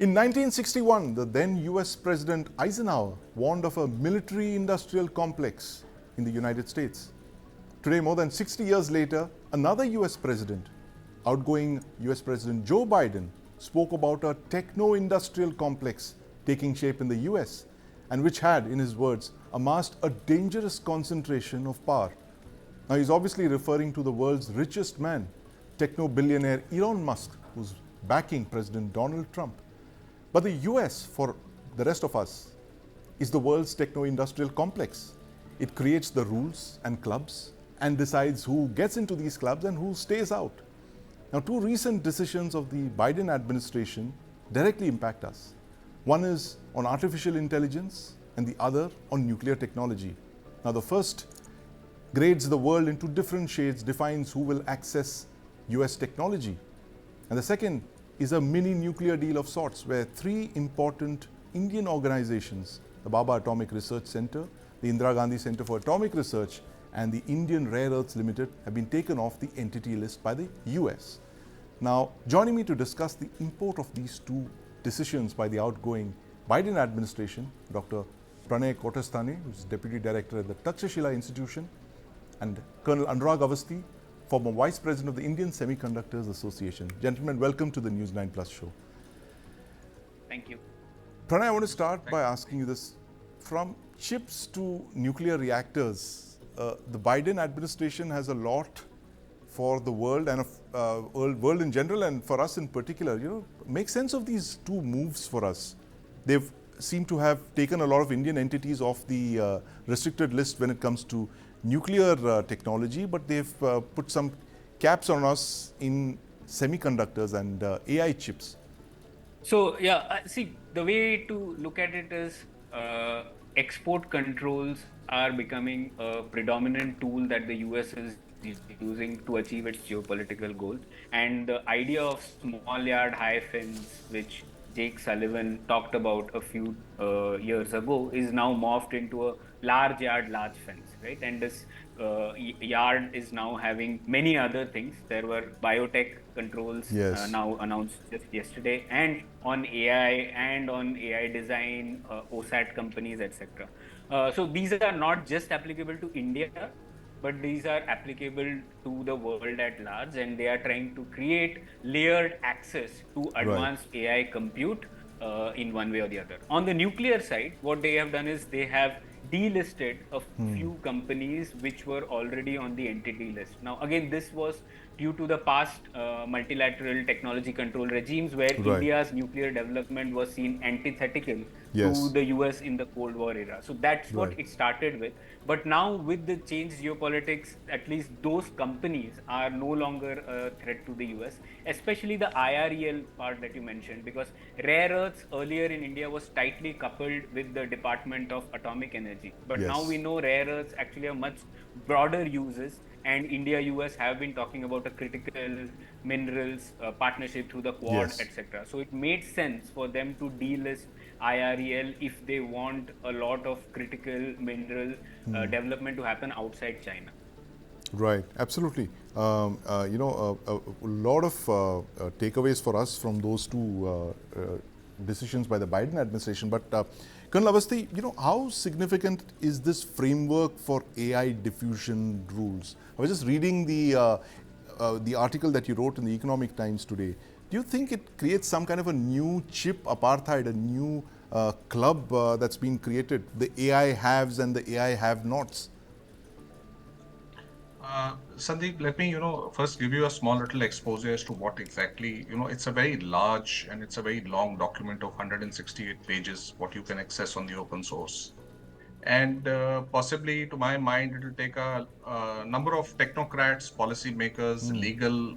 In 1961, the then US President Eisenhower warned of a military-industrial complex in the United States. Today, more than 60 years later, another US President, outgoing US President Joe Biden, spoke about a techno-industrial complex taking shape in the US and which had, in his words, amassed a dangerous concentration of power. Now, he's obviously referring to the world's richest man, techno-billionaire Elon Musk, who's backing President Donald Trump. But the US, for the rest of us, is the world's techno-industrial complex. It creates the rules and clubs and decides who gets into these clubs and who stays out. Now, two recent decisions of the Biden administration directly impact us. One is on artificial intelligence and the other on nuclear technology. Now, the first grades the world into different shades, defines who will access US technology. And the second is a mini nuclear deal of sorts where three important Indian organizations, the Baba Atomic Research Center, the Indira Gandhi Center for Atomic Research, and the Indian Rare Earths Limited, have been taken off the entity list by the US. Now, joining me to discuss the import of these two decisions by the outgoing Biden administration, Dr. Pranay Kotasthane, who is Deputy Director at the Takshashila Institution, and Colonel Anurag Awasthi, former Vice President of the Indian Semi Conductors Association. Gentlemen, welcome to the News 9 Plus show. Thank you. Pranay, I want to start by asking you this. From chips to nuclear reactors, the Biden administration has a lot for the world and world in general, and for us in particular. Make sense of these two moves for us. They've seemed to have taken a lot of Indian entities off the restricted list when it comes to nuclear technology, but they've put some caps on us in semiconductors and AI chips. So, see, the way to look at it is export controls are becoming a predominant tool that the US is using to achieve its geopolitical goals. And the idea of small yard, high fence, which Jake Sullivan talked about a few years ago, is now morphed into a large yard, large fence, right? And this yard is now having many other things. There were biotech controls now announced just yesterday, and on AI and on AI design, OSAT companies, etc. So these are not just applicable to India, but these are applicable to the world at large, and they are trying to create layered access to advanced AI compute in one way or the other. On the nuclear side, what they have done is they have delisted a few companies which were already on the entity list. Now, again, this was due to the past multilateral technology control regimes where India's nuclear development was seen antithetical to the US in the Cold War era. So that's what it started with. But now with the changed geopolitics, at least those companies are no longer a threat to the US, especially the IREL part that you mentioned, because rare earths earlier in India was tightly coupled with the Department of Atomic Energy. But now we know rare earths actually have much broader uses, and India, US have been talking about a critical minerals partnership through the Quad, etc. So it made sense for them to delist IREL if they want a lot of critical mineral development to happen outside China. Right, absolutely. A lot of takeaways for us from those two decisions by the Biden administration. But Colonel Awasthi, how significant is this framework for AI diffusion rules? I was just reading the article that you wrote in the Economic Times today. Do you think it creates some kind of a new chip apartheid, a new club that's been created, the AI haves and the AI have-nots? Sandeep, let me, first give you a small little expose as to what exactly, it's a very large and it's a very long document of 168 pages, what you can access on the open source. And possibly, to my mind, it will take a number of technocrats, policymakers, legal,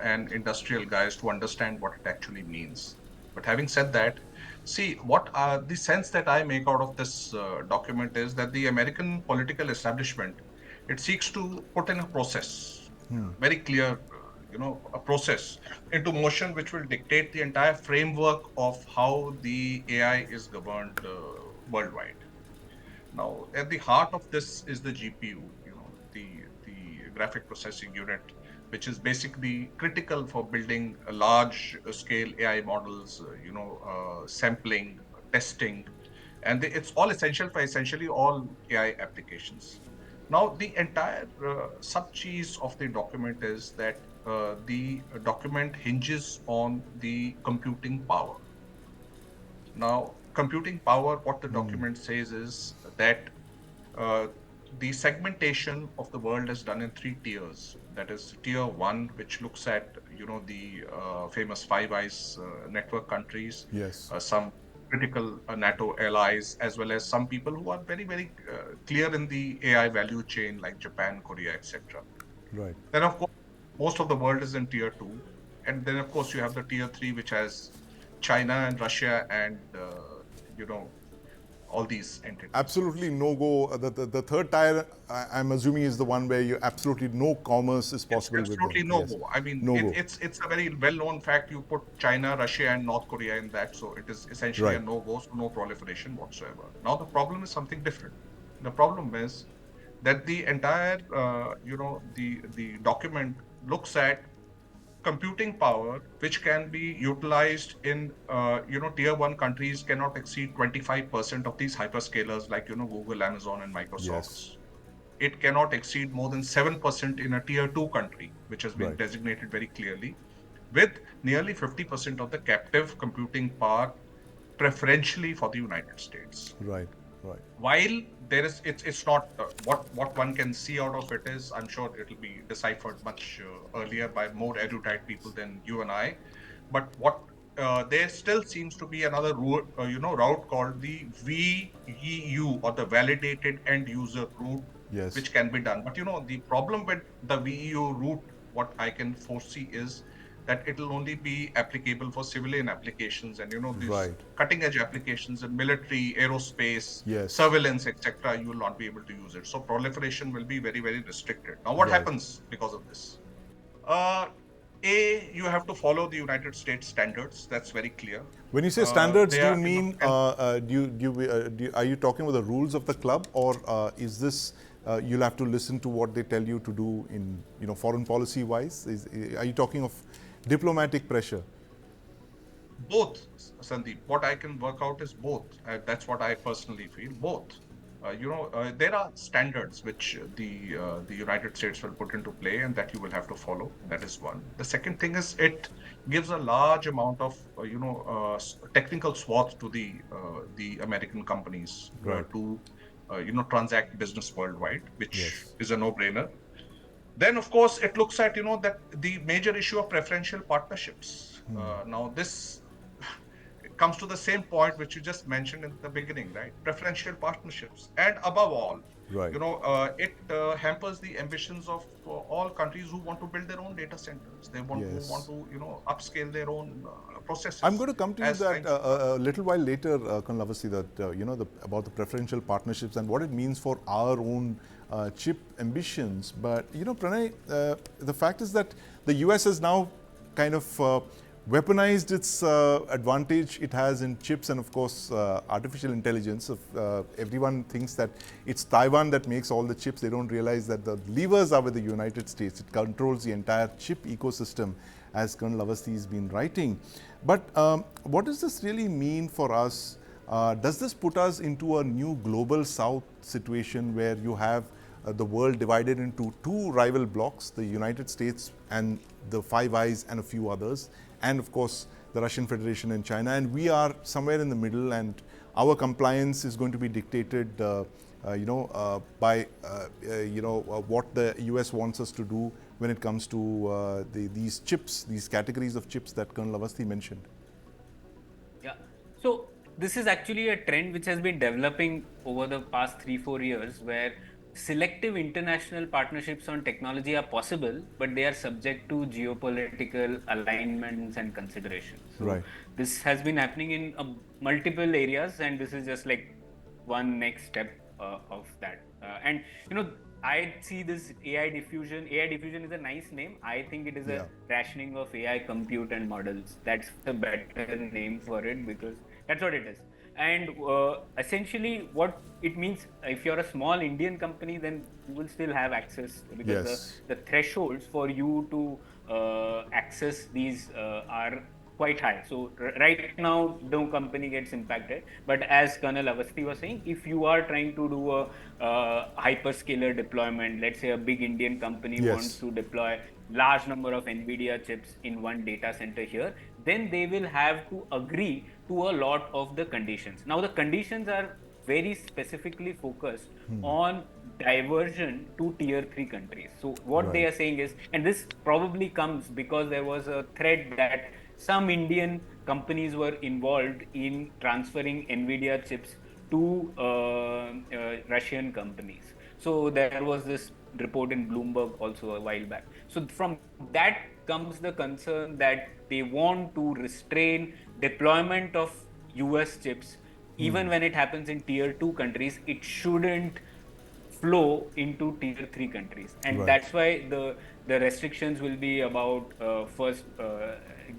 and industrial guys to understand what it actually means. But having said that, see, the sense that I make out of this document is that the American political establishment, it seeks to put in a process, very clear, a process into motion, which will dictate the entire framework of how the AI is governed worldwide. Now, at the heart of this is the GPU, the graphic processing unit, which is basically critical for building a large scale AI models, sampling, testing, and it's all essential for essentially all AI applications. Now, the entire sub-cheese of the document is that the document hinges on the computing power. Now, computing power, what the document says is that uh, the segmentation of the world is done in three tiers. That is tier one, which looks at the famous Five Eyes network countries, Yes. some critical NATO allies, as well as some people who are very very clear in the AI value chain, like Japan, Korea, etc. Right. Then of course most of the world is in tier two, and then of course you have the tier three, which has China and Russia and you know all these entities. Absolutely no go. The third tier, I'm assuming, is the one where you absolutely no commerce is It's possible with them. absolutely no Yes. go. I mean, No go. it's a very well-known fact. You put China, Russia, and North Korea in that, so it is essentially a Right. no-go, so no proliferation whatsoever. Now the problem is something different. The problem is that the entire, the document looks at computing power, which can be utilized in, tier one countries cannot exceed 25% of these hyperscalers like, Google, Amazon, and Yes. Microsoft's. It cannot exceed more than 7% in a tier two country, which has been Right. designated very clearly, with nearly 50% of the captive computing power preferentially for the United States. Right. Right. While there is, it's not what one can see out of it is, I'm sure it'll be deciphered much earlier by more erudite people than you and I. But what there still seems to be another route called the VEU, or the validated end user route, Yes. which can be done. But the problem with the VEU route, what I can foresee is that it will only be applicable for civilian applications, and these Right. cutting edge applications in military, aerospace, Yes. surveillance, etc. You will not be able to use it. So proliferation will be very very restricted. Now, what Right. happens because of this? Uh, you have to follow the United States standards. That's very clear. When you say standards, They do you are, mean and are you talking about the rules of the club, or is this you'll have to listen to what they tell you to do in foreign policy wise? Are you talking of diplomatic pressure? both, Sandeep. What I can work out is both. That's what I personally feel. Both. There are standards which the United States will put into play, and that you will have to follow. That is one. The second thing is it gives a large amount of technical swath to the American companies Right. to transact business worldwide, which Yes. is a no-brainer. Then, of course, it looks at that the major issue of preferential partnerships. Now, this comes to the same point which you just mentioned in the beginning, right? Preferential partnerships, and above all, Right. it hampers the ambitions of all countries who want to build their own data centers. They want who want Yes. to upscale their own I'm processes going to come to you as that time goes by. a little while later, Colonel Awasthi, that about the preferential partnerships and what it means for our own chip ambitions. But Pranay, the fact is that the US has now kind of weaponized its advantage it has in chips and, of course, artificial intelligence. Everyone thinks that it's Taiwan that makes all the chips. They don't realize that the levers are with the United States. It controls the entire chip ecosystem, as Colonel Awasthi has been writing. But what does this really mean for us? Does this put us into a new global south situation where you have the world divided into two rival blocs, the United States and the Five Eyes and a few others, and of course the Russian Federation and China, and we are somewhere in the middle, and our compliance is going to be dictated by what the US wants us to do when it comes to these chips, these categories of chips that Colonel Awasthi mentioned. Yeah. So this is actually a trend which has been developing over the past 3-4 years, where selective international partnerships on technology are possible, but they are subject to geopolitical alignments and considerations. So Right. this has been happening in multiple areas, and this is just like one next step of that. And I see this AI diffusion. AI diffusion is a nice name. I think it is Yeah. a rationing of AI compute and models. That's a better name for it, because that's what it is. And essentially, what it means, if you're a small Indian company, then you will still have access, because Yes. the thresholds for you to access these are quite high. So right now, no company gets impacted. But as Colonel Awasthi was saying, if you are trying to do a hyperscaler deployment, let's say a big Indian company wants Yes. to deploy large number of NVIDIA chips in one data center here, then they will have to agree to a lot of the conditions. Now, the conditions are very specifically focused on diversion to tier 3 countries. So what they Right. are saying is, and this probably comes because there was a thread that some Indian companies were involved in transferring NVIDIA chips to Russian companies. So there was this report in Bloomberg also a while back. So from that comes the concern that they want to restrain deployment of US chips. Even when it happens in tier 2 countries, it shouldn't flow into tier 3 countries, and Right. that's why the restrictions will be about first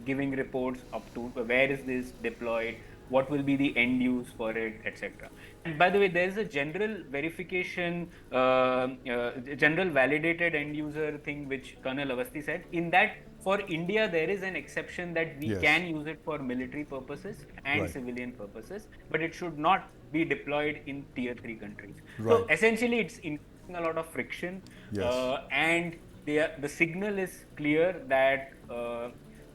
giving reports up to where is this deployed, what will be the end use for it, etc. And by the way, there is a general verification, general validated end user thing which Colonel Avasthi said. In that, for India, there is an exception that we Yes. can use it for military purposes and Right. civilian purposes, but it should not be deployed in tier 3 countries. So Right. essentially, it's increasing a lot of friction, Yes. and the signal is clear that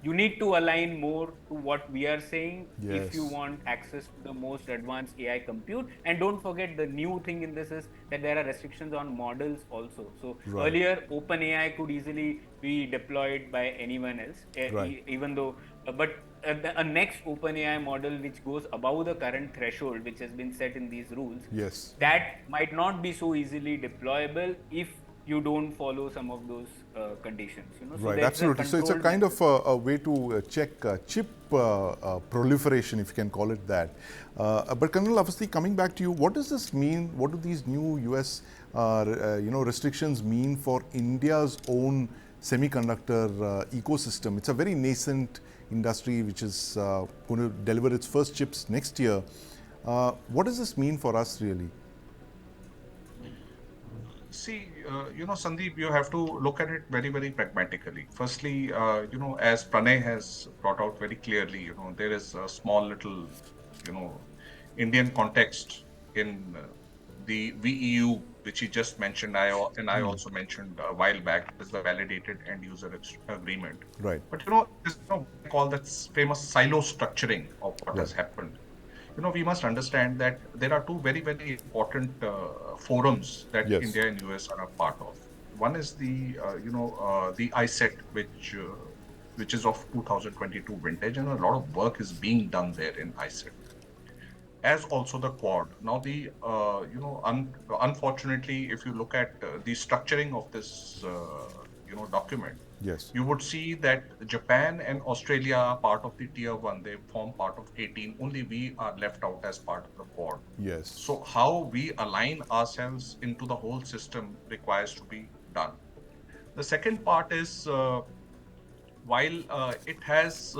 you need to align more to what we are saying if you Yes. want access to the most advanced AI compute. And don't forget, the new thing in this is that there are restrictions on models also. So Right. earlier, OpenAI could easily be deployed by anyone else, Right. even though, but a next OpenAI model which goes above the current threshold, which has been set in these rules, Yes. that might not be so easily deployable if you don't follow some of those conditions. So Right, there is a absolutely. So it's a controlled kind of method. a way to check chip proliferation, if you can call it that. But Colonel Avasthi, coming back to you, what does this mean? What do these new US, restrictions mean for India's own semiconductor ecosystem? It's a very nascent industry which is going to deliver its first chips next year. What does this mean for us, really? See, Sandeep, you have to look at it very, very pragmatically. Firstly, as Pranay has brought out very clearly, there is a small little, you know, Indian context in the VEU, which he just mentioned. I also mentioned a while back, is the validated end user agreement. Right. But this what I call that famous silo structuring of what Right. has happened. We must understand that there are two very, very important forums that Yes. India and US are a part of. One is the ISET, which is of 2022 vintage, and a lot of work is being done there in ISET, as also the Quad. Now, unfortunately, if you look at the structuring of this, document, Yes. you would see that Japan and Australia are part of the tier one. They form part of 18. Only we are left out as part of the Quad. Yes. So, how we align ourselves into the whole system requires to be done. The second part is, while it has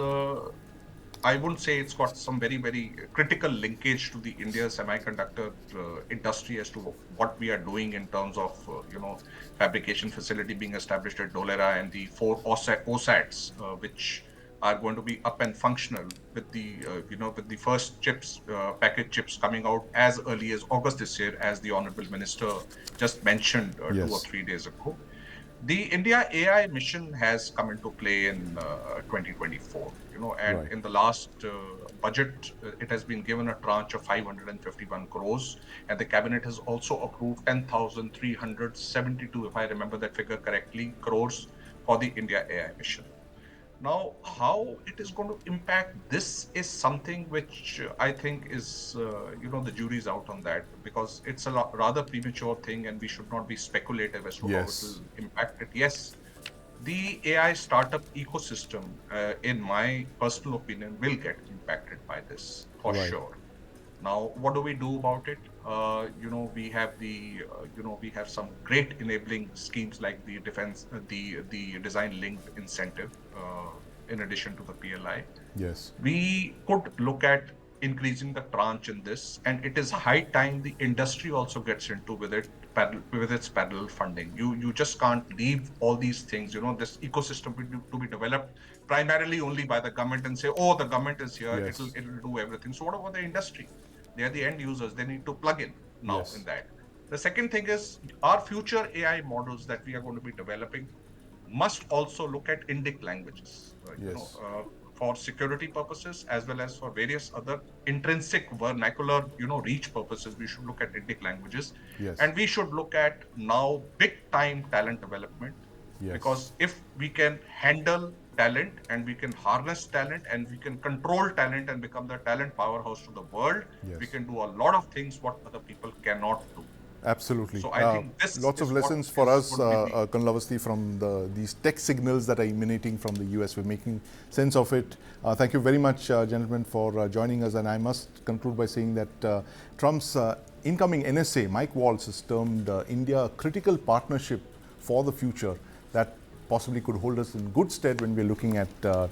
I wouldn't say it's got some very, very critical linkage to the India semiconductor industry as to what we are doing in terms of, fabrication facility being established at Dholera and the four OSATs, which are going to be up and functional with with the first chips, package chips coming out as early as August this year, as the Honorable Minister just mentioned 2 or 3 days ago. The India AI mission has come into play in 2024, and Right. in the last budget, it has been given a tranche of 551 crores, and the cabinet has also approved 10,372, if I remember that figure correctly, crores for the India AI mission. Now, how it is going to impact this is something which I think is, the jury's out on that, because it's a rather premature thing and we should not be speculative as to how it Yes. will impact it. Yes, the AI startup ecosystem, in my personal opinion, will get impacted by this for Right. sure. Now, what do we do about it? We have we have some great enabling schemes like the the design linked incentive, in addition to the PLI. Yes. We could look at increasing the tranche in this, and it is high time the industry also gets into with with its parallel funding. You just can't leave all these things, this ecosystem to be developed primarily only by the government and say, oh, the government is here, it'll Yes. it'll do everything. So what about the industry? They are the end users. They need to plug in now in Yes. that. The second thing is our future AI models that we are going to be developing must also look at Indic languages, Yes. for security purposes as well as for various other intrinsic vernacular, reach purposes. We should look at Indic languages, Yes. and we should look at now big time talent development, Yes. because if we can handle talent and we can harness talent and we can control talent and become the talent powerhouse to the world, we Yes. can do a lot of things what other people cannot do. Absolutely. So I think this Lots of is what lessons for is us, going to be the Colonel Awasthi, from these tech signals that are emanating from the US. We're making sense of it. Thank you very much, gentlemen, for joining us. And I must conclude by saying that Trump's incoming NSA, Mike Waltz, has termed India a critical partnership for the future that possibly could hold us in good stead when we're looking at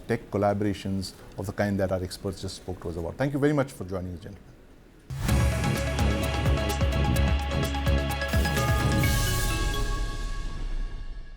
tech collaborations of the kind that our experts just spoke to us about. Thank you very much for joining us, gentlemen.